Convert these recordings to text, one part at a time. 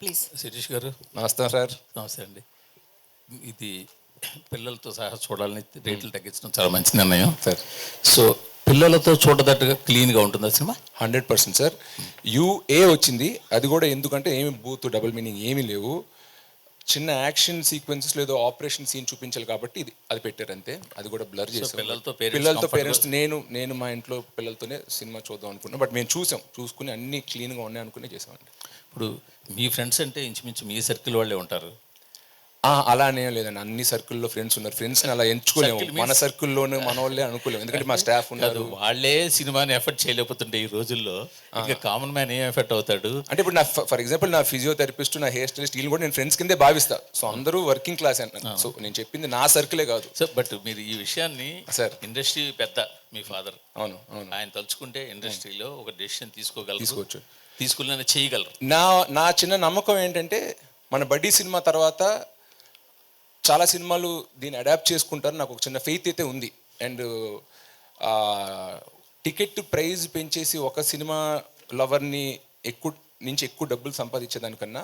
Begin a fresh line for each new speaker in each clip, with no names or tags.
Please.
Sirish గారు
నమస్తే sir.
నమస్తే అండి. ఇది పిల్లలతో సహా చూడాలని రేట్లు తగ్గించడం చాలా మంచి నిర్ణయం
సార్
సో పిల్లలతో చూడదట్టుగా క్లీన్గా ఉంటుందా సినిమా?
100% సార్. యూఏ వచ్చింది, అది కూడా ఎందుకంటే ఏమి బూత్ డబుల్ మీనింగ్ ఏమీ లేవు. చిన్న యాక్షన్ సీక్వెన్సెస్ లేదో ఆపరేషన్ సీన్ చూపించాలి కాబట్టి అది పెట్టారు అంతే. అది కూడా బ్లర్ చేసాం. పిల్లలతో పేరెంట్స్ నేను మా ఇంట్లో పిల్లలతోనే సినిమా చూద్దాం అనుకున్నాం. బట్ మేము చూసుకుని అన్ని క్లీన్గా ఉన్నాయి అనుకునే చేసామండి.
ఇప్పుడు మీ ఫ్రెండ్స్ అంటే ఇంచుమించు మీ సర్కిల్ వాళ్ళే ఉంటారు.
అలానే లేదండి, అన్ని సర్కిల్లో ఫ్రెండ్స్ ఉన్నారు. ఫ్రెండ్స్ని అలా ఎంచుకోలేము, మన సర్కిల్లోనే మన వాళ్ళే అనుకోలేము, ఎందుకంటే మా స్టాఫ్ ఉన్నారు.
వాళ్ళే సినిమాని ఎఫర్ట్ చేయలేకపోతుంటే ఈ రోజుల్లో ఇంకా కామన్ మ్యాన్ ఏం ఎఫెక్ట్ అవుతాడు
అంటే ఇప్పుడు నా ఫర్ ఎగ్జాంపుల్ నా ఫిజియోథెరపిస్ట్, నా హెయిర్ స్టైలిస్ట్ వీళ్ళు కూడా నేను ఫ్రెండ్స్ కిందే భావిస్తా. సో అందరూ వర్కింగ్ క్లాస్ అంటారు. సో నేను చెప్పింది నా సర్కిలే కాదు
సార్. బట్ మీరు ఈ విషయాన్ని
సార్,
ఇండస్ట్రీ పెద్ద మీ ఫాదర్,
అవును అవును,
ఆయన తలుచుకుంటే ఇండస్ట్రీలో ఒక డెసిషన్
తీసుకోవచ్చు,
తీసుకునే చేయగలరు.
నా చిన్న నమ్మకం ఏంటంటే మన బడ్డీ సినిమా తర్వాత చాలా సినిమాలు దీన్ని అడాప్ట్ చేసుకుంటారు, నాకు ఒక చిన్న ఫెయిత్ అయితే ఉంది. అండ్ టికెట్ ప్రైజ్ పెంచేసి ఒక సినిమా లవర్ని ఎక్కువ డబ్బులు సంపాదించేదానికన్నా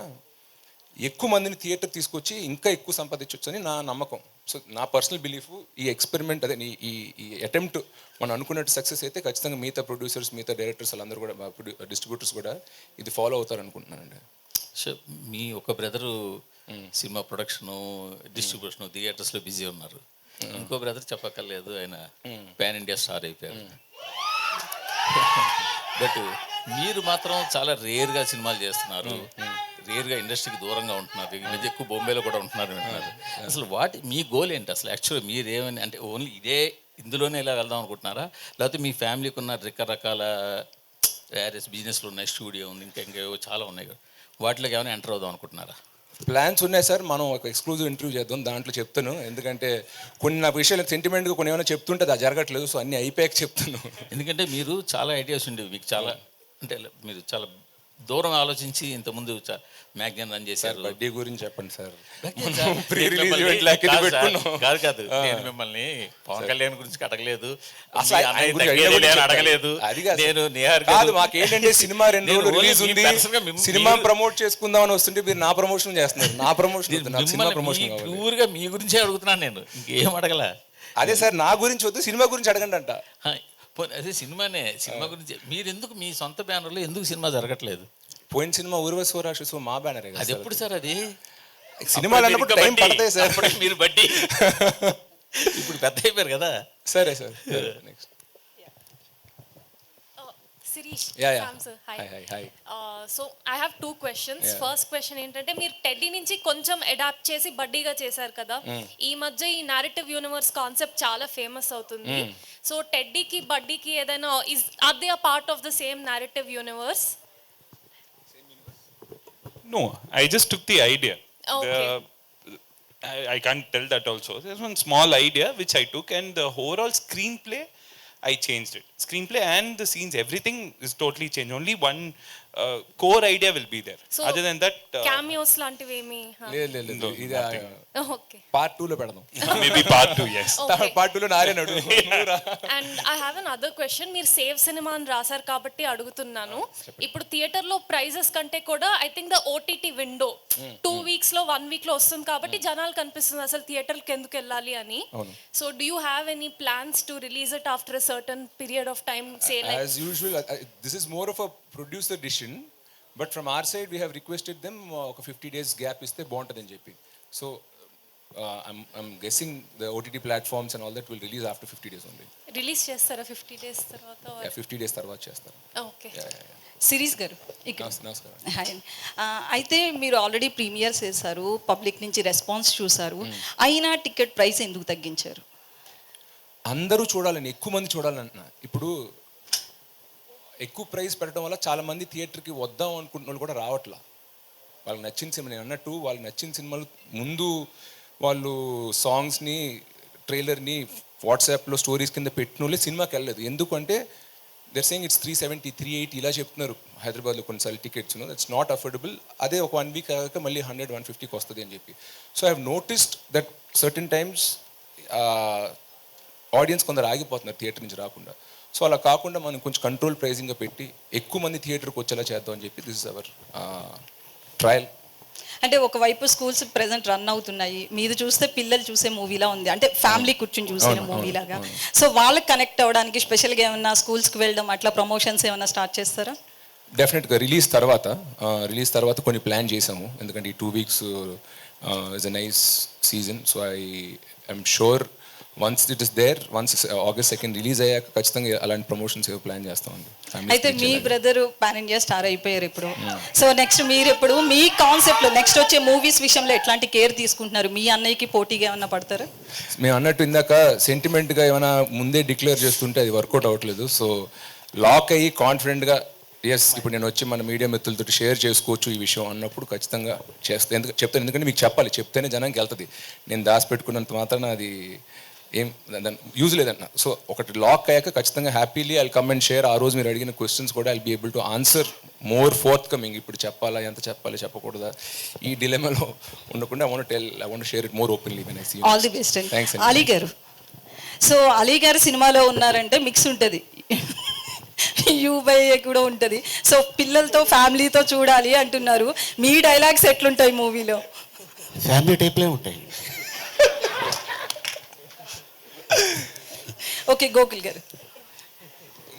ఎక్కువ మందిని థియేటర్ తీసుకొచ్చి ఇంకా ఎక్కువ సంపాదించవచ్చు అని నా నమ్మకం. సో నా పర్సనల్ బిలీఫ్, ఈ ఎక్స్పెరిమెంట్ అదే ఈ అటెంప్ట్ మనం అనుకున్నట్టు సక్సెస్ అయితే ఖచ్చితంగా మిగతా ప్రొడ్యూసర్స్, మిగతా డైరెక్టర్స్ వాళ్ళందరూ కూడా, డిస్ట్రిబ్యూటర్స్ కూడా ఇది ఫాలో అవుతారు అనుకుంటున్నానండి.
సో మీ ఒక బ్రదరు సినిమా ప్రొడక్షను, డిస్ట్రిబ్యూషను, థియేటర్స్లో బిజీ ఉన్నారు. ఇంకో బ్రదర్ చెప్పక్కర్లేదు, ఆయన పాన్ ఇండియా స్టార్ అయిపోయారు. బట్ మీరు మాత్రం చాలా రేర్గా సినిమాలు చేస్తున్నారు, రేర్గా ఇండస్ట్రీకి దూరంగా ఉంటున్నారు. ఈ మధ్య ఎక్కువ బొంబేలో కూడా ఉంటున్నారు వింటున్నారు. అసలు మీ గోల్ ఏంటి అసలు? యాక్చువల్గా మీరేమని అంటే ఓన్లీ ఇందులోనే ఇలా వెళ్దాం అనుకుంటున్నారా, లేకపోతే మీ ఫ్యామిలీకి ఉన్న రకరకాల వేరియస్ బిజినెస్లు ఉన్నాయి, స్టూడియో ఉంది, ఇంకేవో చాలా ఉన్నాయి కదా, వాటిలోకి ఏమైనా ఎంటర్ అవుదాం అనుకుంటున్నారా?
ప్లాన్స్ ఉన్నాయి సార్. మనం ఒక ఎక్స్క్లూజివ్ ఇంటర్వ్యూ చేద్దాం, దాంట్లో చెప్తాను. ఎందుకంటే కొన్ని నా విషయాలు సెంటిమెంట్గా కొన్ని ఏమైనా చెప్తుంటే అది జరగట్లేదు. సో అన్నీ అయిపోయాక చెప్తాను.
ఎందుకంటే మీరు చాలా ఐడియాస్ ఉండేవి మీకు, చాలా అంటే మీరు చాలా దూరం ఆలోచించి ఇంతకుముందు మ్యాగ్జిన్ రన్ చేశారు.
బడ్డీ గురించి చెప్పండి సార్.
కాదు నేను మిమ్మల్ని పవన్ కళ్యాణ్ గురించి అడగలేదు, అడగలేదు.
కాదు, మాకేంటంటే సినిమా 2 రోజులు రిలీజ్ ఉంది, సినిమా ప్రమోట్ చేసుకుందాం అని వస్తుంటే మీరు నా ప్రమోషన్ చేస్తున్నారు. నా ప్రమోషన్
ప్యూర్గా మీ గురించే అడుగుతున్నాను నేను, ఇంకేం అడగలా.
అదే సార్, నా గురించి వద్దు, సినిమా గురించి అడగండి అంట.
అదే సినిమా గురించి మీరు ఎందుకు మీ సొంత బ్యానర్లో ఎందుకు సినిమా జరగట్లేదు?
పోయిన సినిమా ఊర్వశి రాక్షసు మా బ్యానరే.
అది ఎప్పుడు సార్? అది
సినిమాలు అన్నప్పుడు టైం పడతాయి సార్.
మీరు బట్టి ఇప్పుడు పెద్ద అయిపోయారు కదా.
సరే sir. Next
Sirish,
yeah.
Sir.
Hi.
So I have 2 questions. First question ఏంటంటే మీరు టెడ్డీ నుంచి కొంచెం అడాప్ట్ చేసి బడ్డీగా చేశారు కదా. ఈ మధ్య ఈ నారేటివ్ యూనివర్స్ కాన్సెప్ట్ చాలా ఫేమస్ అవుతుంది. సో టెడ్డీకి బడ్డీకి ఏదైనా are they a part of the same narrative universe?
No, I just took the idea.
Okay.
I can't tell that also. There's one small idea which I took, and the overall screenplay I changed it. Screenplay and the scenes, everything is totally changed. Only one core idea will be there.
So,
other than that,
cameos లాంటివి ఏమి?
లేదు, ఇది
okay,
part 2 లో పెడదాం.
maybe part 2, yes.
Part 2 లో నారేనాడు.
And I have another question. మీరు save cinema అని రాశారు కాబట్టి అడుగుతున్నాను. ఇప్పుడు థియేటర్ లో ప్రైజెస్ కంటే కూడా I think the OTT window 2 weeks లో 1 week లో వస్తుంది కాబట్టి జనాలు కనిపిస్తుంది అసలు థియేటర్కి ఎందుకు వెళ్ళాలి అని. So do you have any plans to release it after a certain period of time? Say like
as usual, this is more of a producer decision, but from our side we have requested them ఒక 50 days gap ఇస్తే బాగుంటుందని చెప్పి. So I'm guessing the OTT platforms and all that will release after 50 days only.
Release చేస్తారా 50 days తర్వాత?
50 days తర్వాత చేస్తారు.
Okay.
Series గారు ఇక్కడ
నమస్కారం.
హాయ్. అయితే మీరు ఆల్రెడీ ప్రీమియర్స్ చేశారు, పబ్లిక్ నుంచి రెస్పాన్స్ చూసారు, అయినా టికెట్ ప్రైస్ ఎందుకు తగ్గించారు?
అందరూ చూడాలని, ఎక్కువ మంది చూడాలంటున్నా. ఇప్పుడు ఎక్కువ ప్రైస్ పెట్టడం వల్ల చాలా మంది థియేటర్కి వద్దాం అనుకుంటున్న వాళ్ళు కూడా రావట్లా. వాళ్ళకి నచ్చిన సినిమా, నేను అన్నట్టు వాళ్ళకి నచ్చిన సినిమాలు ముందు వాళ్ళు సాంగ్స్ని, ట్రైలర్ని వాట్సాప్లో స్టోరీస్ కింద పెట్టిన వాళ్ళే సినిమాకి వెళ్ళలేదు. ఎందుకంటే they're saying it's 370, 380 ఇలా చెప్తున్నారు హైదరాబాద్లో కొన్నిసార్లు టికెట్స్. That's not affordable. అదే ఒక 1 week అయ్యాక మళ్ళీ 100, 150కి వస్తుంది అని చెప్పి. So I have noticed that certain times audience కొందరు ఆగిపోతున్నారు థియేటర్ నుంచి రాకుండా. సో అలా కాకుండా మనం కొంచెం కంట్రోల్ ప్రైజింగ్గా పెట్టి ఎక్కువ మంది థియేటర్కి వచ్చేలా చేద్దాం అని చెప్పి దిస్ ఇస్ అవర్ ట్రయల్.
అంటే ఒకవైపు స్కూల్స్ ప్రెసెంట్ రన్ అవుతున్నాయి, మీది చూస్తే పిల్లలు చూసే మూవీలా ఉంది, అంటే ఫ్యామిలీ కూర్చుని చూసిన మూవీ లాగా. సో వాళ్ళకి కనెక్ట్ అవ్వడానికి స్పెషల్గా ఏమన్నా స్కూల్స్కి వెళ్ళడం అట్లా ప్రమోషన్స్ ఏమన్నా స్టార్ట్ చేస్తారా?
డెఫినెట్గా రిలీజ్ తర్వాత కొన్ని ప్లాన్ చేసాము, ఎందుకంటే ఈ 2 weeks is a nice season. So I'm sure once it is there, once August 2 release అయ్యాక ఖచ్చితంగా అలాంటి ప్రమోషన్స్ ఏవో ప్లాన్ చేస్తామండి.
అయితే మీ బ్రదర్ పాన్ ఇండియా స్టార్ అయిపోయారు ఇప్పుడు. సో నెక్స్ట్ మీరు ఇప్పుడు మీ కాన్సెప్ట్లో నెక్స్ట్ వచ్చే మూవీస్ విషయంలో ఎట్లాంటి కేర్ తీసుకుంటున్నారు? మీ అన్నయ్యకి పోటీగా ఏమన్నా పడతారా?
మేము అన్నట్టు ఇందాక సెంటిమెంట్గా ఏమైనా ముందే డిక్లేర్ చేస్తుంటే అది వర్కౌట్ అవ్వట్లేదు. సో లాక్ అయ్యి కాన్ఫిడెంట్గా ఎస్ ఇప్పుడు నేను వచ్చి మన మీడియా మిత్రులతో షేర్ చేసుకోవచ్చు ఈ విషయం అన్నప్పుడు ఖచ్చితంగా చేస్తాను. చెప్తాను, ఎందుకంటే మీకు చెప్పాలి, చెప్తేనే జనానికి వెళ్తుంది. నేను దాచిపెట్టుకున్నంత మాత్రాన అది ఏం దాని యూజ్ లేదన్న. సో ఒకటి లాక్ అయ్యాక ఖచ్చితంగా happily I come and share. ఆ రోజు మీరు అడిగిన క్వశ్చన్స్ కూడా I be able to answer more forthcoming. ఇప్పుడు చెప్పాలా, ఎంత చెప్పాలి, చెప్పకూడదా, ఈ డిలెమాలో ఉండకుండా I want share it more openly when I see you.
All the best అండి.
థ్యాంక్స్.
అలీ గారు, సో అలీ గారు సినిమాలో ఉన్నారంటే మిక్స్ ఉంటుంది, యూబై కూడా ఉంటుంది. సో పిల్లలతో ఫ్యామిలీతో చూడాలి అంటున్నారు. మీ డైలాగ్స్ ఎట్లుంటాయి మూవీలో?
ఫ్యామిలీ టైప్లే ఉంటాయి.
ఓకే, గోకుల్ గారు.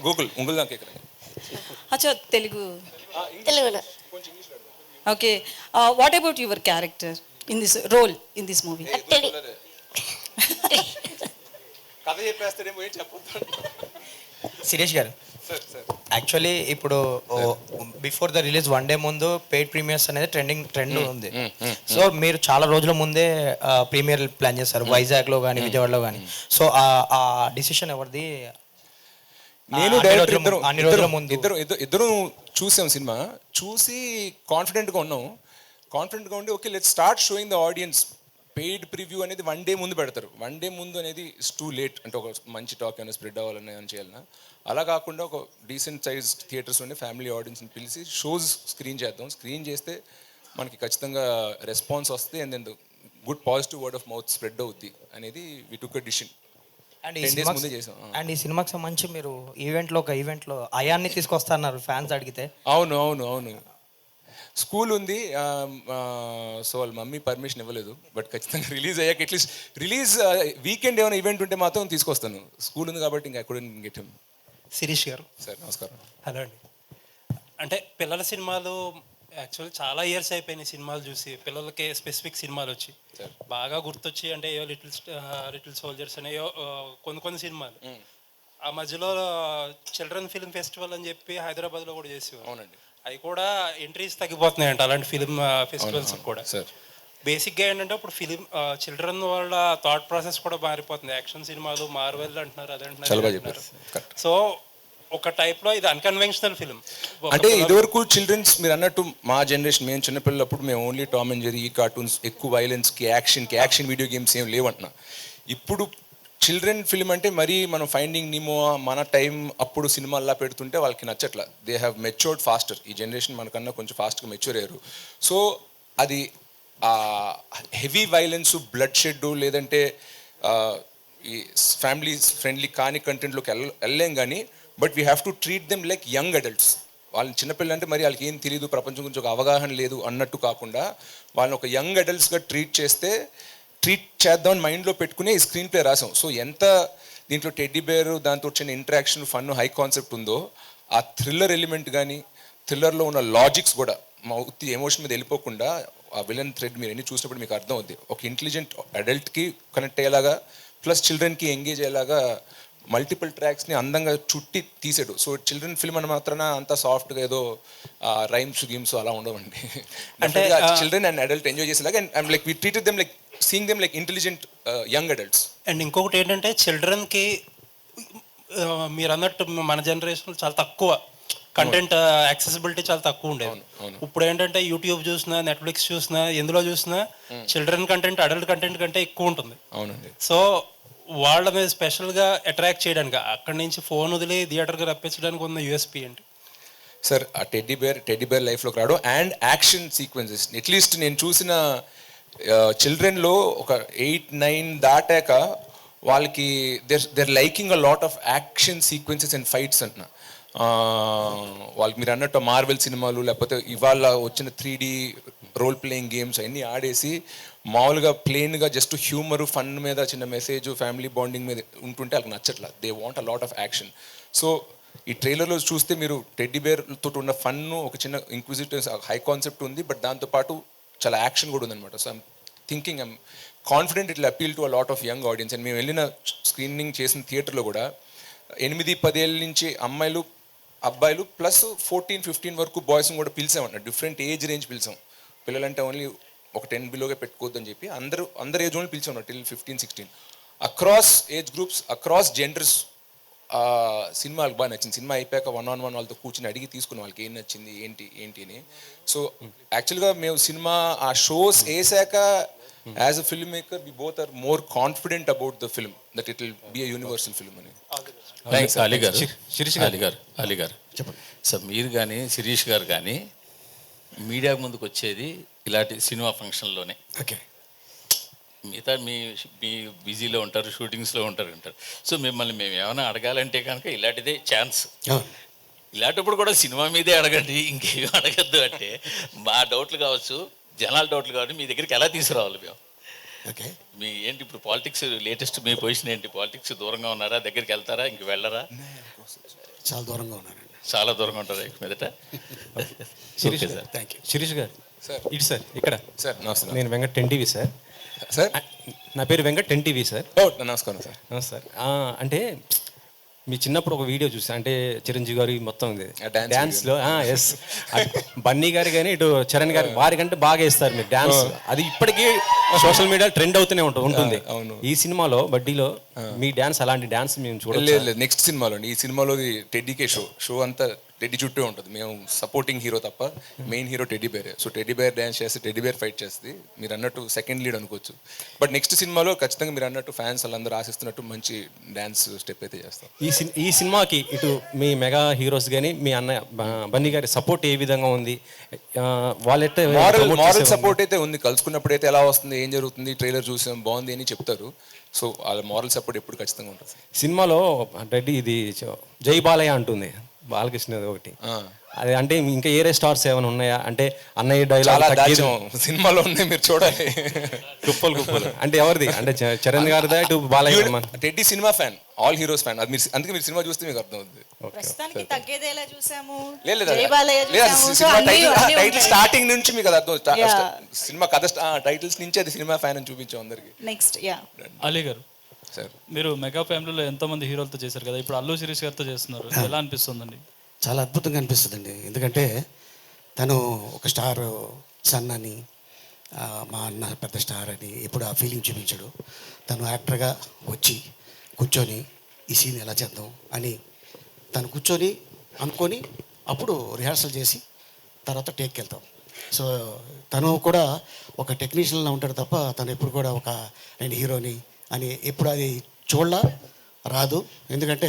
గోకుల్ ఉంగుల్ దాకా ఇక్కడ.
అచ్చా, తెలుగులో. Okay, what about your character in this role in this movie?
కథ చెప్పేస్తారేమో ఏం చెప్పొద్దు.
శిరీష్ గారు, యాక్చువల్లీ ఇప్పుడు బిఫోర్ ద రిలీజ్ 1 day ముందు పెయిడ్ ప్రీమియర్స్ అనేది ట్రెండ్ ఉంది. సో మీరు చాలా రోజుల ముందే ప్రీమియర్ ప్లాన్ చేస్తారు, వైజాగ్లో కానీ విజయవాడలో కానీ. సో ఆ డిసిషన్ ఎవరిది?
నేను
అన్ని రోజుల ముందు
ఇద్దరు చూసాం సినిమా, చూసి కాన్ఫిడెంట్గా ఉండి okay let's start showing the audience. Paid preview అనేది 1 day ముందు పెడతారు. 1 day ముందు అనేది ఇట్స్ టూ లేట్. అంటే ఒక మంచి టాక్ ఏమైనా స్ప్రెడ్ అవ్వాలని అని చేయాలన్నా, అలా కాకుండా ఒక డీసెంట్ సైజ్ థియేటర్స్ ఉండే ఫ్యామిలీ ఆడియన్స్ని పిలిచి షోస్ స్క్రీన్ చేద్దాం. స్క్రీన్ చేస్తే మనకి ఖచ్చితంగా రెస్పాన్స్ వస్తుంది and then good positive word of mouth spread అవుద్ది అనేది వి టుక్ అ డిసిషన్.
అండ్ ఈ సినిమాకి సంబంధించి మీరు ఒక ఈవెంట్లో అయాన్ని తీసుకొస్తున్నారు ఫ్యాన్స్ అడిగితే.
అవును స్కూల్ ఉంది. సో వాళ్ళ మమ్మీ పర్మిషన్ ఇవ్వలేదు, బట్ ఖచ్చితంగా రిలీజ్ అయ్యాక అట్లీస్ట్ రిలీజ్ వీకెండ్ ఏమైనా ఈవెంట్ ఉంటే మాత్రం తీసుకొస్తాను. స్కూల్ ఉంది కాబట్టి ఇంకా అక్కడ గెట్ హిమ్.
శిరీష్ గారు
సార్ నమస్కారం.
హలో అండి. అంటే పిల్లల సినిమాలు యాక్చువల్లీ చాలా ఇయర్స్ అయిపోయినాయి సినిమాలు చూసి, పిల్లలకి స్పెసిఫిక్ సినిమాలు వచ్చి బాగా గుర్తొచ్చి, అంటే ఏవో లిటిల్ సోల్జర్స్ అనేయో కొన్ని సినిమాలు. ఆ మధ్యలో చిల్డ్రన్ ఫిల్మ్ ఫెస్టివల్ అని చెప్పి హైదరాబాద్లో కూడా చేసేవారు.
అవునండి.
అవి కూడా ఎంట్రీస్ తగ్గిపోతున్నాయంట అలాంటి ఫిలిం ఫెస్టివల్స్ కూడా. బేసిక్గా ఏంటంటే ఇప్పుడు ఫిలిం చిల్డ్రన్ వాళ్ళ థాట్ ప్రాసెస్ కూడా మారిపోతుంది. యాక్షన్ సినిమాలు మార్వెల్ అంటున్నారు, అదంటున్నారు. సో ఒక టైప్లో ఇది అన్కన్వెన్షనల్ ఫిలిం.
అంటే ఇదివరకు చిల్డ్రన్స్ మీరు అన్నట్టు మా జనరేషన్, మేము చిన్నపిల్లలప్పుడు మేము ఓన్లీ టామ్ అండ్ జెర్రీ, ఈ కార్టూన్స్, ఎక్కువ వైలెన్స్కి యాక్షన్ వీడియో గేమ్స్ ఏం లేవంటున్నా. ఇప్పుడు చిల్డ్రన్ ఫిల్మ్ అంటే మరీ మనం ఫైండింగ్ నిమో మన టైం అప్పుడు సినిమాల్లా పెడుతుంటే వాళ్ళకి నచ్చట్లా. They have matured faster. ఈ జనరేషన్ మనకన్నా కొంచెం ఫాస్ట్గా మెచ్యూర్ అయ్యారు. సో అది హెవీ వైలెన్స్, బ్లడ్ షెడ్, లేదంటే ఈ ఫ్యామిలీ ఫ్రెండ్లీ కాని కంటెంట్లోకి వెళ్ళలేం కానీ, but we have to treat them like young adults. వాళ్ళని చిన్నపిల్లలు అంటే మరి వాళ్ళకి ఏం తెలియదు, ప్రపంచం గురించి ఒక అవగాహన లేదు అన్నట్టు కాకుండా వాళ్ళని ఒక యంగ్ అడల్ట్స్గా ట్రీట్ చేద్దామని మైండ్లో పెట్టుకుని ఈ స్క్రీన్ ప్లే రాసాం. సో ఎంత దీంట్లో టెడ్డీ బేర్, దాంతో వచ్చిన ఇంటరాక్షన్, ఫన్, హై కాన్సెప్ట్ ఉందో, ఆ థ్రిల్లర్ ఎలిమెంట్ కానీ, థ్రిల్లర్లో ఉన్న లాజిక్స్ కూడా మా ఉత్తి ఎమోషన్ మీద వెళ్ళిపోకుండా ఆ విలన్ థ్రెడ్ మీరు ఎన్ని చూసినప్పుడు మీకు అర్థం అవుద్ది. ఒక ఇంటెలిజెంట్ అడల్ట్కి కనెక్ట్ అయ్యేలాగా, ప్లస్ చిల్డ్రన్కి ఎంగేజ్ అయ్యేలాగా మల్టిపుల్ ట్రాక్స్ని అందంగా చుట్టి తీసాడు. సో చిల్డ్రన్ ఫిల్మ్ అని మాత్రాన అంత సాఫ్ట్గా ఏదో రైమ్స్ గేమ్స్ అలా ఉండవండి. అంటే చిల్డ్రన్ అండ్ అడల్ట్ ఎంజాయ్ చేసేలాగా, and like we treated them like seeing them like intelligent young adults.
And ఇంకొకటి ఏంటంటే చిల్డ్రన్కి మీరు అన్నట్టు మన జనరేషన్లో చాలా తక్కువ కంటెంట్ యాక్సెసిబిలిటీ చాలా తక్కువ ఉండేది. ఇప్పుడు ఏంటంటే యూట్యూబ్ చూసినా, నెట్ఫ్లిక్స్ చూసినా, ఎందులో చూసినా చిల్డ్రన్ కంటెంట్ అడల్ట్ కంటెంట్ కంటే ఎక్కువ ఉంటుంది.
అవునండి.
సో వాళ్ళ మీద స్పెషల్గా అట్రాక్ట్ చేయడానికి, అక్కడి నుంచి ఫోన్ వదిలి థియేటర్కి రప్పించడానికి ఉన్న యూఎస్పీ ఏంటి?
సార్ ఆ టెడ్డీ బేర్ లైఫ్లోకి రావడం అండ్ యాక్షన్ సీక్వెన్సెస్. అట్లీస్ట్ నేను చూసిన చిల్డ్రన్లో ఒక 8-9 దాటాక వాళ్ళకి they're liking a lot of action sequences and fights అంటున్నా. వాళ్ళకి మీరు అన్నట్టు మార్వెల్ సినిమాలు, లేకపోతే ఇవాళ వచ్చిన 3D రోల్ ప్లేయింగ్ గేమ్స్ అన్నీ ఆడేసి మామూలుగా ప్లెయిన్గా జస్ట్ హ్యూమర్ ఫన్ మీద చిన్న మెసేజ్ ఫ్యామిలీ బాండింగ్ మీద ఉంటుంటే వాళ్ళకి నచ్చట్లా. They want a lot of action. So ఈ ట్రైలర్లో చూస్తే మీరు టెడ్డీ బేర్ తోటి ఉన్న ఫన్, ఒక చిన్న ఇంక్విజిటివ్ హై కాన్సెప్ట్ ఉంది, బట్ దాంతోపాటు చాలా యాక్షన్ కూడా ఉందన్నమాట. So I'm thinking, I'm confident it appeal to a lot of young audience. And మేము వెళ్ళిన స్క్రీనింగ్ చేసిన థియేటర్లో కూడా 8-10 ఏళ్ళ నుంచి అమ్మాయిలు అబ్బాయిలు ప్లస్ 14-15 వరకు బాయ్స్ని కూడా పిలిచామన్నమాట. డిఫరెంట్ ఏజ్ రేంజ్ పిలిచాం. పిల్లలంటే ఓన్లీ ఒక 10 బిలోగా పెట్టుకోవద్దని చెప్పి అందరు ఏజ్ వాళ్ళు పిలిచాం till 15-16 across age groups, across genders. సినిమాలకు బాగా నచ్చింది. సినిమా అయిపోయాక 1-on-1 వాళ్ళతో కూర్చొని అడిగి తీసుకున్న వాళ్ళకి ఏం నచ్చింది ఏంటి అని. సో యాక్చువల్గా మేము సినిమా ఆ షోస్ వేసాక as a film maker we both are more confident about the film that it will be a universal film అని.
అలీ గారు చెప్పండి సార్. మీరు కానీ శిరీష్ గారు కానీ మీడియా ముందుకు వచ్చేది ఇలాంటి సినిమా ఫంక్షన్లోనే.
ఓకే.
మిగతా మీ బిజీలో ఉంటారు, షూటింగ్స్లో ఉంటారు. సో మిమ్మల్ని మేము ఏమైనా అడగాలంటే కనుక ఇలాంటిదే ఛాన్స్. ఇలాంటప్పుడు కూడా సినిమా మీదే అడగండి, ఇంకేమీ అడగద్దు అంటే మా డౌట్లు కావచ్చు, జనాల డౌట్లు కావచ్చు, మీ దగ్గరికి ఎలా తీసుకురావాలి మేము?
ఓకే.
మీ ఏంటి ఇప్పుడు పాలిటిక్స్ లేటెస్ట్ మీ పొజిషన్ ఏంటి? పాలిటిక్స్ దూరంగా ఉన్నారా, దగ్గరికి వెళ్తారా, ఇంక వెళ్ళరా?
చాలా దూరంగా ఉన్నానండి.
చాలా దూరంగా ఉంటారా ఇక మీదట?
Shirish
sir
thank you. Shirish గారు
సార్
ఇటు సార్ ఇక్కడ
సార్ నమస్తే
నేను వెంకట్ 10TV సార్.
సార్.
నా పేరు వెంకట్ 10TV సార్.
నమస్కారం సార్.
సార్ అంటే మీ చిన్నప్పుడు ఒక వీడియో చూసా, అంటే చిరంజీవి గారి మొత్తం
dance
డాన్స్లో ఎస్ బన్నీ గారు కానీ ఇటు చరణ్ గారు వారికంటే బాగా వేస్తారు మీరు డాన్స్. అది ఇప్పటికీ సోషల్ మీడియా ట్రెండ్ అవుతూనే ఉంటుంది.
అవును.
ఈ సినిమాలో బడ్డీలో మీ డాన్స్ అలాంటి డాన్స్ మేము చూడలేదు.
లేదు నెక్స్ట్ సినిమాలో అండి. ఈ సినిమాలో టెడ్డీకే షో అంతా టెడ్డీ చుట్టూ ఉంటుంది. మేము సపోర్టింగ్ హీరో తప్ప మెయిన్ హీరో టెడ్డీ బేరే. సో టెడ్డీ బేర్ డ్యాన్స్ చేస్తే టెడ్డీ బేర్ ఫైట్ చేస్తుంది. మీరు అన్నట్టు సెకండ్ లీడ్ అనుకోవచ్చు. బట్ నెక్స్ట్ సినిమాలో ఖచ్చితంగా మీరు అన్నట్టు ఫ్యాన్స్ వాళ్ళందరూ ఆశిస్తున్నట్టు మంచి డ్యాన్స్ స్టెప్ అయితే చేస్తాం.
ఈ సినిమాకి ఇటు మీ మెగా హీరోస్ కానీ మీ అన్నయ్య బన్నీ గారి సపోర్ట్ ఏ విధంగా ఉంది? వాళ్ళైతే
మారల్ సపోర్ట్ అయితే ఉంది. కలుసుకున్నప్పుడు అయితే ఎలా వస్తుంది, ఏం జరుగుతుంది, ట్రైలర్ చూసాం బాగుంది అని చెప్తారు. సో వాళ్ళ మారల్ సపోర్ట్ ఎప్పుడు ఖచ్చితంగా ఉంటుంది.
సినిమాలో రెడ్డి ఇది జై బాలయ్య అంటుంది బాలకృష్ణ ఒకటి. అది అంటే ఇంకా ఏరే స్టార్స్ ఏమైనా ఉన్నాయా? అంటే అన్నయ్య డైలాగ్
సినిమాలో ఉన్నాయి, మీరు చూడాలి.
కుప్పలు అంటే ఎవరిది? అంటే చరణ్ గారిదా ఇటు Balayya?
Teddy cinema fan, all heroes fan. అది మీరు అందుకే మీరు సినిమా చూస్తే మీకు అర్థం అవుతుంది.
ప్రస్తుతానికి తగ్గేదేలా చూసాము,
లేదు
జై బాలయ్య చూసాము. సో అన్నీ
టైటిల్ స్టార్టింగ్ నుంచి మీకు అది అర్థం. సినిమా కథ టైటిల్స్ నుంచి అది సినిమా ఫ్యాన్ అని చూపించాం అందరికి.
నెక్స్ట్
అలీ గారు
సార్,
మీరు మెగా ఫ్యామిలీలో ఎంతోమంది హీరోలతో చేశారు కదా, ఇప్పుడు అల్లు శిరీష్ గారితో చేస్తున్నారు, ఎలా అనిపిస్తుందండి?
చాలా అద్భుతంగా అనిపిస్తుందండి. ఎందుకంటే తను ఒక స్టార్ సన్ అని, మా అన్న పెద్ద స్టార్ అని ఎప్పుడు ఆ ఫీలింగ్ చూపించాడు. తను యాక్టర్గా వచ్చి కూర్చొని ఈ సీన్ ఎలా చేద్దాం అని తను కూర్చొని అనుకొని అప్పుడు రిహార్సల్ చేసి తర్వాత టేక్కి వెళ్తాం. సో తను కూడా ఒక టెక్నీషియన్లా ఉంటాడు తప్ప తను ఎప్పుడు కూడా ఒక నేను హీరోని అని ఎప్పుడు అది చూడలా రాదు. ఎందుకంటే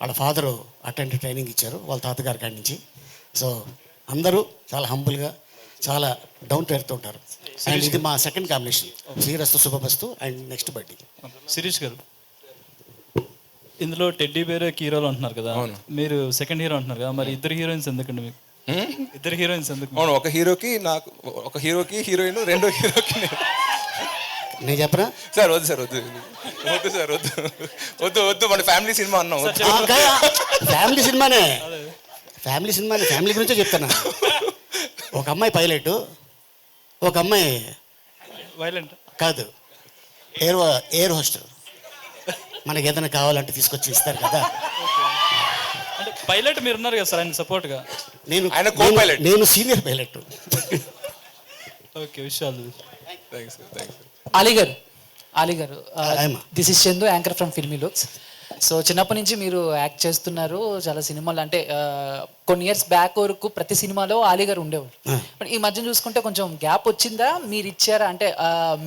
వాళ్ళ ఫాదరు అటెండ్ ట్రైనింగ్ ఇచ్చారు వాళ్ళ తాతగారి కాడి నుంచి. సో అందరూ చాలా హంబుల్గా చాలా డౌన్ టు ఎర్త్ ఉంటారు. అండ్ ఇది మా second combination, Srirastu Subhamastu and next బడ్డీ.
శిరీష్ గారు, ఇందులో టెడ్డీ బేరే హీరోలు అంటున్నారు కదా, మీరు సెకండ్ హీరో అంటున్నారు కదా, మరి ఇద్దరు హీరోయిన్స్ ఎందుకండి మీకు? ఇద్దరు హీరోయిన్స్ ఎందుకు?
అవును, ఒక హీరోకి నాకు, ఒక హీరోకి హీరోయిన్, రెండో హీరోకి
నేను చెప్పరా
సార్? వద్దు సార్, వద్దు సార్, వద్దు మన ఫ్యామిలీ సినిమా అన్నాం.
ఫ్యామిలీ సినిమానే, ఫ్యామిలీ గురించే చెప్తాను. ఒక అమ్మాయి పైలట్, ఒక అమ్మాయి
వైలెంట్
కాదు ఎయిర్ హోస్టల్. మనకి ఏదైనా కావాలంటే తీసుకొచ్చి ఇస్తారు కదా.
అంటే పైలట్ మీరు ఉన్నారు కదా సార్ ఆయన సపోర్ట్గా?
నేను సీనియర్ పైలట్.
ఓకే, విషయాలు.
అలీ గారు this is Chandu, anchor from filmy looks. So చిన్నప్పటి నుంచి మీరు యాక్ట్ చేస్తున్నారు చాలా సినిమాలు. అంటే కొన్ని ఇయర్స్ బ్యాక్ వరకు ప్రతి సినిమాలో అలీ గారు ఉండేవారు. బట్ ఈ మధ్య చూసుకుంటే కొంచెం గ్యాప్ వచ్చిందా? మీరు ఇచ్చారా? అంటే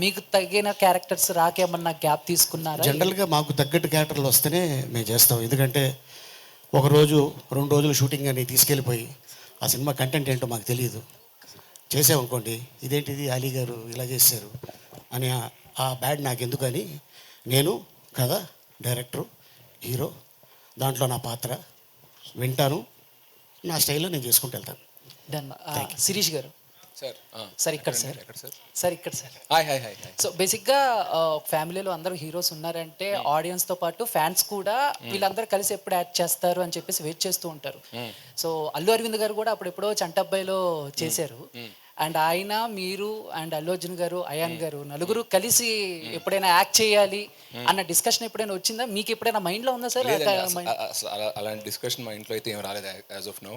మీకు తగిన క్యారెక్టర్స్ రాకేమన్నా గ్యాప్ తీసుకున్నారా?
జనరల్గా మాకు తగ్గట్టు క్యారెక్టర్లు వస్తేనే మేము చేస్తాం. ఎందుకంటే ఒక రోజు 2 రోజులు షూటింగ్ అని తీసుకెళ్ళిపోయి ఆ సినిమా కంటెంట్ ఏంటో మాకు తెలియదు. చేసామనుకోండి, ఇదేంటిది అలీ గారు ఇలా చేశారు అని ఆ బ్యాడ్ నాకు ఎందుకని నేను కథ, డైరెక్టరు, హీరో, దాంట్లో నా పాత్ర వింటాను, నా స్టైల్లో నేను చేసుకుంటూ వెళ్తాను.
శిరీష్ గారు,
సార్
సార్ ఇక్కడ సార్
ఎక్కడ సార్?
సార్ ఇక్కడ sir
hi hi hi hi.
So బేసిక్గా ఫ్యామిలీలో అందరూ హీరోస్ ఉన్నారంటే ఆడియన్స్తో పాటు ఫ్యాన్స్ కూడా వీళ్ళందరూ కలిసి ఎప్పుడు యాక్ట్ చేస్తారు అని చెప్పేసి వెయిట్ చేస్తూ ఉంటారు. సో అల్లు అరవింద్ గారు కూడా అప్పుడెప్పుడో చంటబ్బాయిలో చేశారు. అండ్ ఆయన, మీరు అండ్ అల్లు అర్జున్ గారు, అయాన్ గారు నలుగురు కలిసి ఎప్పుడైనా యాక్ట్ చేయాలి అన్న డిస్కషన్ ఎప్పుడైనా వచ్చిందా? మీకు ఎప్పుడైనా మైండ్లో ఉందా సార్?
అలాంటి డిస్కషన్ మా ఇంట్లో అయితే ఏం రాలేదు యాజ్ ఆఫ్ నౌ.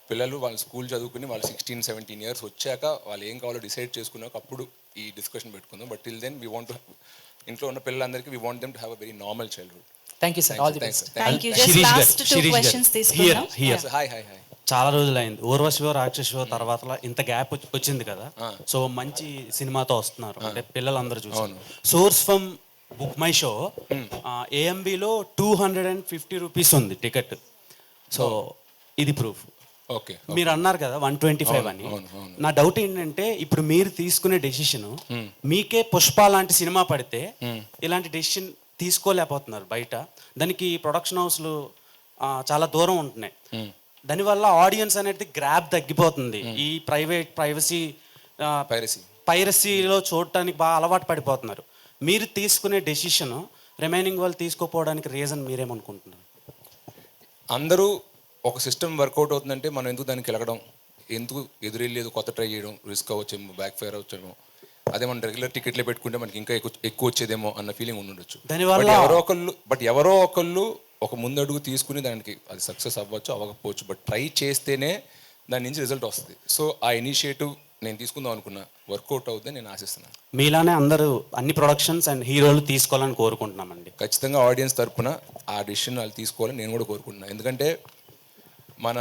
పిల్లలు వాళ్ళు స్కూల్ చదువుకుని వాళ్ళు 16-17 ఇయర్స్ వచ్చాక వాళ్ళు ఏం కావాలో డిసైడ్ చేసుకున్నాక అప్పుడు ఈ డిస్కషన్ పెట్టుకుందాం. But till then we want ఇంట్లో ఉన్న పిల్లలందరికీ we want them to have a very normal childhood.
Thank you sir, all the best.
Thank you. Just last 2 questions తీసుకుందాం.
Hi hi hi.
చాలా రోజులైంది ఊర్వశివో రాక్షసో తర్వాత ఇంత గ్యాప్ వచ్చింది కదా. సో మంచి సినిమాతో వస్తున్నారు అంటే పిల్లలందరూ చూసారు. Source from BookMyShow AMBలో 250 రూపీస్ ఉంది టికెట్. సో ఇది ప్రూఫ్.
ఓకే,
మీరు అన్నారు కదా 125 అని. నా డౌట్ ఏంటంటే ఇప్పుడు మీరు తీసుకునే డెసిషన్ మీకే పుష్ప లాంటి సినిమా పడితే ఇలాంటి డెసిషన్ తీసుకోలేకపోతున్నారు బయట. దానికి ప్రొడక్షన్ హౌస్లు చాలా దూరం ఉంటున్నాయి. దానివల్ల ఆడియన్స్ అనేది గ్రాప్ తగ్గిపోతుంది. ఈ పైరసీలో చూడటానికి బాగా అలవాటు పడిపోతున్నారు. మీరు తీసుకునే డెసిషన్ రిమైనింగ్ వాళ్ళు తీసుకోపోవడానికి రీజన్ మీరేమనుకుంటున్నారు?
అందరూ ఒక సిస్టమ్ వర్కౌట్ అవుతుందంటే మనం ఎందుకు దానికి వెళ్ళడం, ఎందుకు ఎదురెళ్ళేది కొత్త ట్రై చేయడం, రిస్క్ అవ్వచ్చేమో, బ్యాక్ ఫైర్ అవ్వచ్చేమో, అదే మనం రెగ్యులర్ టికెట్లే పెట్టుకుంటే మనకి ఇంకా ఎక్కువ వచ్చేదేమో అన్న ఫీలింగ్ ఉండొచ్చు.
దానివల్ల
ఎవరో ఒకళ్ళు ఒక ముందడుగు తీసుకుని దానికి అది సక్సెస్ అవ్వచ్చు అవ్వకపోవచ్చు, బట్ ట్రై చేస్తేనే దాని నుంచి రిజల్ట్ వస్తుంది. సో ఆ ఇనిషియేటివ్ నేను తీసుకుందాం అనుకున్నా, వర్కౌట్ అవుతుందని నేను ఆశిస్తున్నాను.
మీలానే అందరూ అన్ని ప్రొడక్షన్స్ అండ్ హీరోలు తీసుకోవాలని కోరుకుంటున్నామండి.
ఖచ్చితంగా ఆడియన్స్ తరపున ఆ డిసిషన్ వాళ్ళు తీసుకోవాలని నేను కూడా కోరుకుంటున్నాను. ఎందుకంటే మన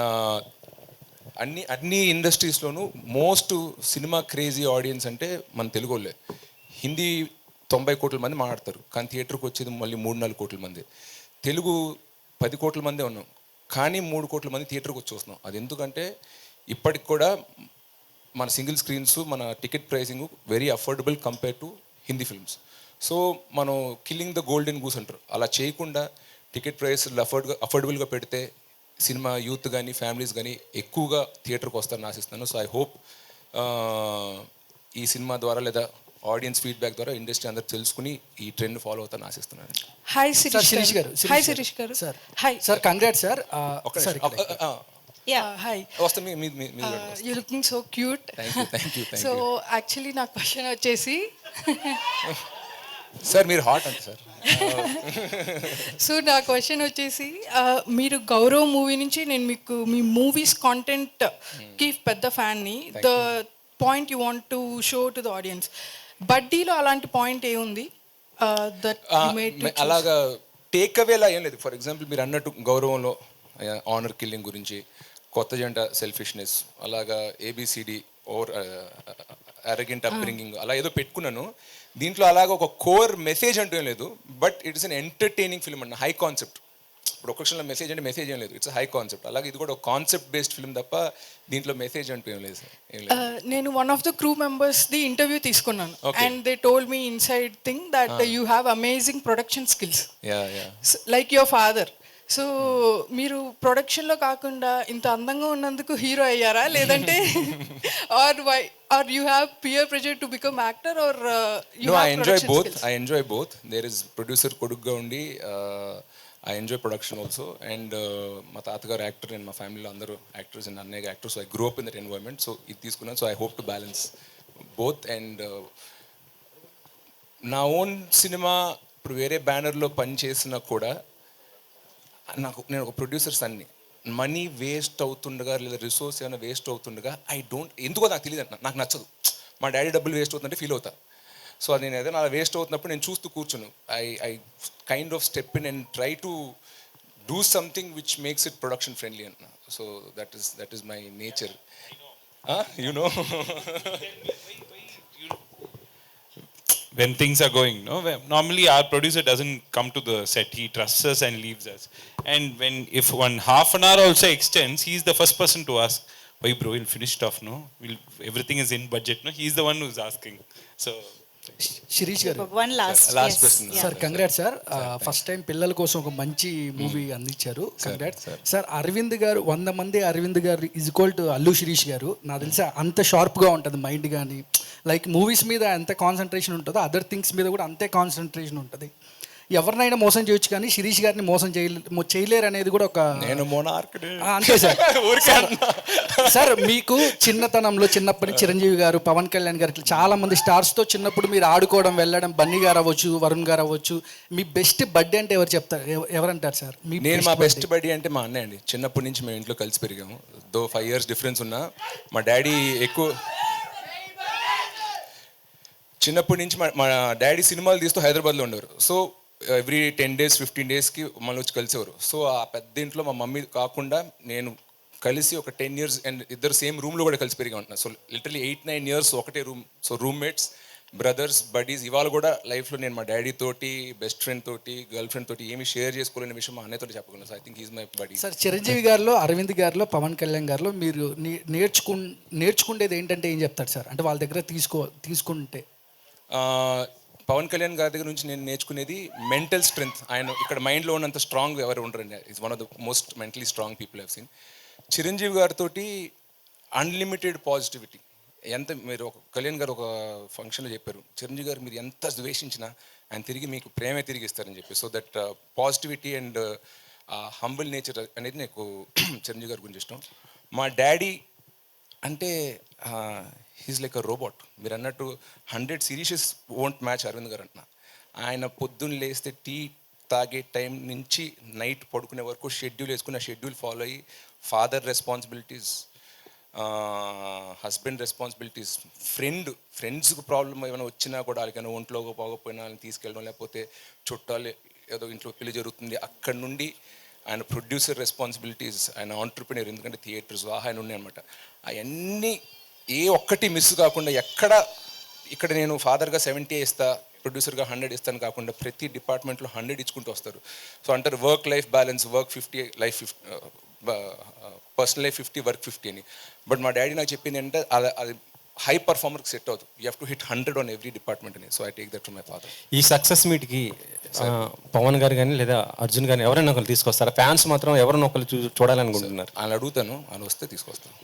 అన్ని ఇండస్ట్రీస్లోనూ మోస్ట్ సినిమా క్రేజీ ఆడియన్స్ అంటే మన తెలుగు వాళ్ళే. హిందీ 90 కోట్ల మంది మాట్లాడతారు, కానీ థియేటర్కి వచ్చేది మళ్ళీ 3-4 కోట్ల మంది. తెలుగు 10 కోట్ల మందే ఉన్నాం, కానీ 3 కోట్ల మంది థియేటర్కి వచ్చి వస్తున్నాం. అది ఎందుకంటే ఇప్పటికి కూడా మన సింగిల్ స్క్రీన్స్, మన ticket pricing very affordable compare to Hindi films. So మనం కిల్లింగ్ ద గోల్డెన్ గూస్ అంటారు, అలా చేయకుండా టికెట్ ప్రైస్ అఫోర్డబుల్గా పెడితే సినిమా యూత్ కానీ ఫ్యామిలీస్ కానీ ఎక్కువగా థియేటర్కి వస్తారని ఆశిస్తున్నాను. సో ఐ హోప్ ఈ సినిమా ద్వారా లేదా ఆడియన్స్ ఫీడ్బ్యాక్ ద్వారా ఇండస్ట్రీ అందరూ తెలుసుకుని ఈ ట్రెండ్ ఫాలో అవుతారని ఆశిస్తున్నాను.
హాయ్ శిరీష్ గారు. హాయ్ శిరీష్ గారు.
Sir
hi
sir, congrats sir.
Hi,
వస్తే
you looking so cute. So actually నా క్వశ్చన్ వచ్చేసి
సార్ మీరు హాట్ అంటే సార్.
సో నా క్వశ్చన్ వచ్చేసి మీరు గౌరవ్ మూవీ నుంచి నేను మీకు మీ మూవీస్ కాంటెంట్కి పెద్ద ఫ్యాన్ని. The point you want to show to the audience, బడ్డీలో అలాంటి పాయింట్ ఏముంది దట్
అలాగా టేక్ అవేలా ఏం లేదు. ఫర్ ఎగ్జాంపుల్ మీరు అన్నట్టు గౌరవంలో ఆనర్ కిల్లింగ్ గురించి, కొత్త జంట సెల్ఫిష్నెస్, అలాగా ABCD ఓర్ అరగెంట్ అప్బ్రింగింగ్ అలా ఏదో పెట్టుకున్నాను. దీంట్లో అలాగ ఒక కోర్ మెసేజ్ అంటూ ఏం లేదు, but it is an entertaining film అన్న, హై కాన్సెప్ట్. ఇప్పుడు ఒక క్షణంలో మెసేజ్ అంటే మెసేజ్ ఏం లేదు, ఇట్స్ హై కాన్సెప్ట్. అలాగే ఇది కూడా ఒక కాన్సెప్ట్ బేస్డ్ ఫిల్మ్ తప్ప దీంట్లో మెసేజ్ అంటూ ఏం లేదు సార్.
నేను వన్ ఆఫ్ ద క్రూ మెంబర్స్ది ఇంటర్వ్యూ తీసుకున్నాను, and they told me inside thing that you have amazing production skills like your father. So మీరు ప్రొడక్షన్లో కాకుండా ఇంత అందంగా ఉన్నందుకు హీరో అయ్యారా, లేదంటే are you have peer pressure to become actor, or you have production skills?
I enjoy both. There is producer కొడుకుగా ఉండి I enjoy production also, and మా తాతగారు యాక్టర్ అండ్ మా ఫ్యామిలీలో అందరూ యాక్టర్స్ అండ్ అన్నయ్య actors. So I grow up in that environment. So ఇది తీసుకున్నాను. So I hope to balance both. And నా ఓన్ సినిమా ఇప్పుడు వేరే బ్యానర్లో పని చేసినా కూడా నేను ఒక ప్రొడ్యూసర్ సన్ని, మనీ వేస్ట్ అవుతుండగా లేదా రిసోర్స్ ఏమైనా వేస్ట్ అవుతుండగా ఎందుకో నాకు తెలియదు, నాకు నచ్చదు. మా డాడీ డబ్బులు వేస్ట్ అవుతుందంటే ఫీల్ అవుతా. సో అది నేను ఏదైనా అలా వేస్ట్ అవుతున్నప్పుడు నేను చూస్తూ కూర్చును. I kind of step in and try to do something which makes it production friendly అన్న. So that is my nature, you know.
When things are going, no, normally our producer doesn't come to the set, he trusts us and leaves us. And if one half an hour also extends, he's the first person to ask, why bro, we'll finish it off, no, everything is in budget, no, he's the one who's asking. So
Shirish గారు
One last.
Last
yes,
question.
yeah.
Sir congrats sir first time పిల్లల కోసం ఒక మంచి movie అందించారు congrats sir. Arvind గారు 100 మంది అరవింద్ గారు is equal to Allu Shirish గారు. నాకు తెలిసి అంత షార్ప్గా ఉంటుంది మైండ్ కానీ, లైక్ మూవీస్ మీద ఎంత కాన్సన్ట్రేషన్ ఉంటుందో అదర్ థింగ్స్ మీద కూడా అంతే కాన్సన్ట్రేషన్ ఉంటుంది. ఎవరినైనా మోసం చేయొచ్చు కానీ శిరీష్ గారిని మోసం చేయలేరు అనేది కూడా ఒక
నేను మోనార్క్
అంతే సార్. సార్ మీకు చిన్నతనంలో చిన్నప్పటి నుంచి చిరంజీవి గారు, పవన్ కళ్యాణ్ గారు ఇట్లా చాలా మంది స్టార్స్తో చిన్నప్పుడు మీరు ఆడుకోవడం వెళ్ళడం, బన్నీ గారు అవ్వచ్చు, వరుణ్ గారు అవ్వచ్చు, మీ బెస్ట్ బర్త్డే అంటే ఎవరు చెప్తారు, ఎవరంటారు సార్?
నేను మా బెస్ట్ బడ్డీ అంటే మా అన్నయ్య అండి. చిన్నప్పటి నుంచి మేము ఇంట్లో కలిసి పెరిగాము. 5 years డిఫరెన్స్ ఉన్నా మా డాడీ ఎక్కువ చిన్నప్పటి నుంచి మా డాడీ సినిమాలు తీస్తూ హైదరాబాద్లో ఉండేవారు. సో ఎవ్రీ 10 days 15 daysకి మమ్మల్ని వచ్చి కలిసేవారు. సో ఆ పెద్ద ఇంట్లో మా మమ్మీ కాకుండా నేను కలిసి ఒక 10 years అండ్ ఇద్దరు సేమ్ రూమ్లో కూడా కలిసి పెరిగా ఉంటున్నాను. సో లిటరలీ 8-9 years ఒకటే room. So roommates, brothers, buddies. ఇవాళ కూడా లైఫ్లో నేను మా డాడీ తోటి, బెస్ట్ ఫ్రెండ్ తోటి, గర్ల్ ఫ్రెండ్ తోటి ఏమి షేర్ చేసుకోలేని విషయం మా అన్నయ్యతో చెప్పగలను. So I think is my body.
Sir Chiranjeevi గారిలో, అరవింద్ గారిలో, పవన్ కళ్యాణ్ గారిలో మీరు నేర్చుకునేది ఏంటంటే ఏం చెప్తారు సార్? అంటే వాళ్ళ దగ్గర తీసుకుంటే
పవన్ కళ్యాణ్ గారి దగ్గర నుంచి నేను నేర్చుకునేది మెంటల్ స్ట్రెంగ్త్. ఆయన ఇక్కడ మైండ్లో ఉన్నంత స్ట్రాంగ్ ఎవరు ఉండరండి. It's one of the most mentally strong people have seen. Chiranjeevi గారితో అన్లిమిటెడ్ పాజిటివిటీ. ఎంత మీరు ఒక కళ్యాణ్ గారు ఒక ఫంక్షన్లో చెప్పారు, చిరంజీవి గారు మీరు ఎంత ద్వేషించినా ఆయన తిరిగి మీకు ప్రేమే తిరిగి ఇస్తారని చెప్పి. So that positivity and humble nature అనేది నాకు చిరంజీవి గారి గురించి ఇష్టం. మా డాడీ అంటే హీస్ లైక్ అ రోబోట్. మీరు అన్నట్టు 100 series వోంట్ మ్యాచ్ అరవింద్ గారు అంటున్నా. ఆయన పొద్దున్న లేస్తే టీ తాగే టైం నుంచి నైట్ పడుకునే వరకు షెడ్యూల్ వేసుకుని ఆ షెడ్యూల్ ఫాలో అయ్యి ఫాదర్ రెస్పాన్సిబిలిటీస్, హస్బెండ్ రెస్పాన్సిబిలిటీస్, ఫ్రెండ్స్కి ప్రాబ్లం ఏమైనా వచ్చినా కూడా వాళ్ళకైనా ఒంట్లో పోకపోయినా వాళ్ళని తీసుకెళ్ళడం, లేకపోతే చుట్టాలు ఏదో ఇంట్లో పెళ్లి జరుగుతుంది అక్కడి నుండి ఆయన ప్రొడ్యూసర్ రెస్పాన్సిబిలిటీస్, ఆయన ఆంటర్ప్రినర్, ఎందుకంటే థియేటర్స్ ఆయన ఉన్నాయి అనమాట. అవన్నీ ఏ ఒక్కటి మిస్ కాకుండా ఇక్కడ నేను ఫాదర్గా 70 ఇస్తా, ప్రొడ్యూసర్గా 100 ఇస్తాను కాకుండా ప్రతి డిపార్ట్మెంట్లో 100 ఇచ్చుకుంటూ వస్తారు. సో అంటారు work life balance, work 50, life 50, personal life 50, work 50 అని. బట్ మా డాడీ నాకు చెప్పింది అంటే అది హై పర్ఫార్మర్కి సెట్ అవుతుంది. You have to hit 100 on every department అని. So I take that from my father.
ఈ సక్సెస్ మీట్కి పవన్ గారు కానీ లేదా అర్జున్ కానీ ఎవరైనా ఒకరు తీసుకొస్తారా? ఫ్యాన్స్ మాత్రం ఎవరైనా ఒకరు చూడాలనుకుంటున్నారు.
ఆయన అడుగుతాను, ఆయన వస్తే తీసుకొస్తాను.